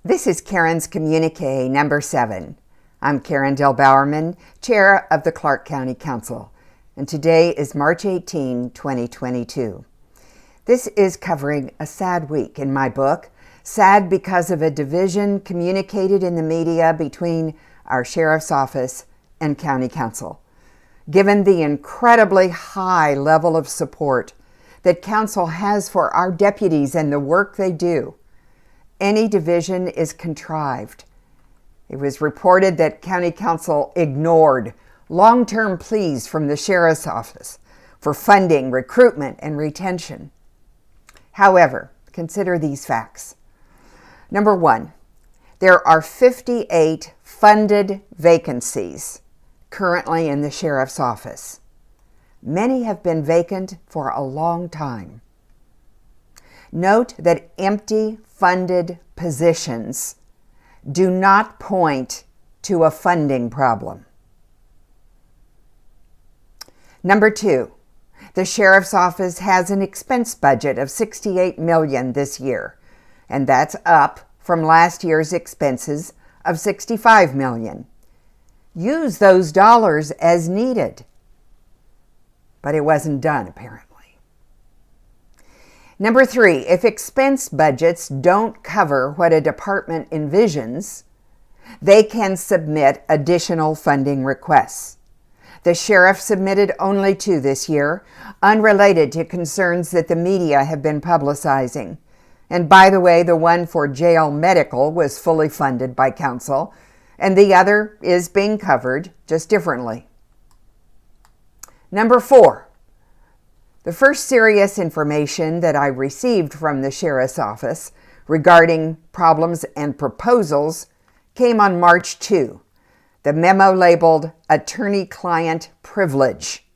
This is Karen's Communique number 7. I'm Karen Del Bowerman, Chair of the Clark County Council, and today is March 18, 2022. This is covering a sad week in my book, sad because of a division communicated in the media between our Sheriff's Office and County Council. Given the incredibly high level of support that Council has for our deputies and the work they do, any division is contrived. It was reported that County Council ignored long-term pleas from the Sheriff's Office for funding, recruitment, and retention. However, consider these facts. Number 1, there are 58 funded vacancies currently in the Sheriff's Office. Many have been vacant for a long time. Note that empty funded positions do not point to a funding problem. Number 2, the Sheriff's Office has an expense budget of $68 million this year, and that's up from last year's expenses of $65 million. Use those dollars as needed. But it wasn't done, apparently. Number 3, if expense budgets don't cover what a department envisions, they can submit additional funding requests. The sheriff submitted only 2 this year, unrelated to concerns that the media have been publicizing. And by the way, the one for jail medical was fully funded by council, and the other is being covered, just differently. Number 4, the first serious information that I received from the Sheriff's Office regarding problems and proposals came on March 2, the memo labeled attorney-client privilege,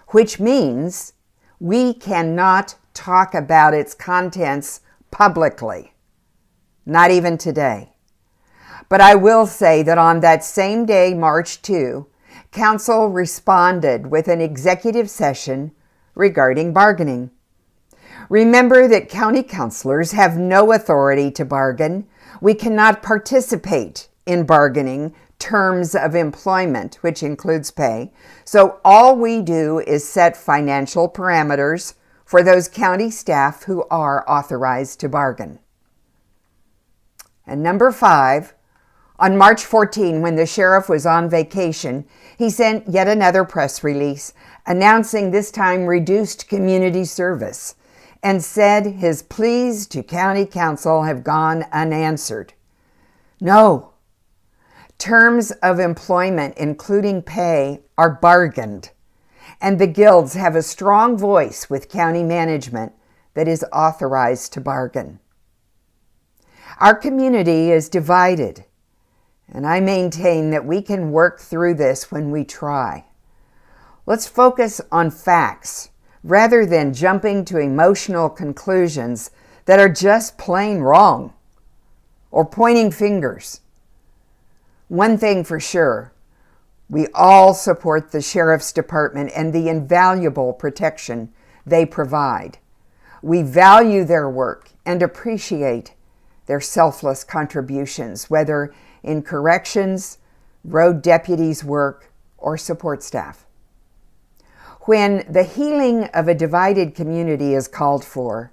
which means we cannot talk about its contents publicly, not even today. But I will say that on that same day, March 2, Council responded with an executive session regarding bargaining. Remember that county councilors have no authority to bargain. We cannot participate in bargaining terms of employment, which includes pay. So all we do is set financial parameters for those county staff who are authorized to bargain. And number 5, on March 14, when the sheriff was on vacation, he sent yet another press release announcing this time reduced community service and said his pleas to county council have gone unanswered. No. Terms of employment, including pay, are bargained, and the guilds have a strong voice with county management that is authorized to bargain. Our community is divided, and I maintain that we can work through this when we try. Let's focus on facts rather than jumping to emotional conclusions that are just plain wrong or pointing fingers. One thing for sure, we all support the Sheriff's Department and the invaluable protection they provide. We value their work and appreciate their selfless contributions, whether in corrections, road deputies' work, or support staff. When the healing of a divided community is called for,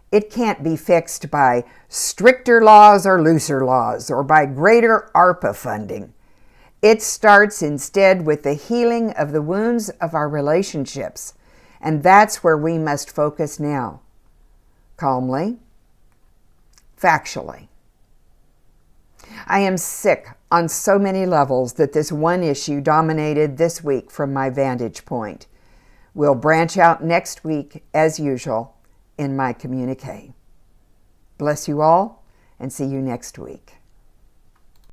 it can't be fixed by stricter laws or looser laws or by greater ARPA funding. It starts instead with the healing of the wounds of our relationships, and that's where we must focus now. Calmly, factually. I am sick on so many levels that this one issue dominated this week from my vantage point. We'll branch out next week, as usual, in my communique. Bless you all, and see you next week.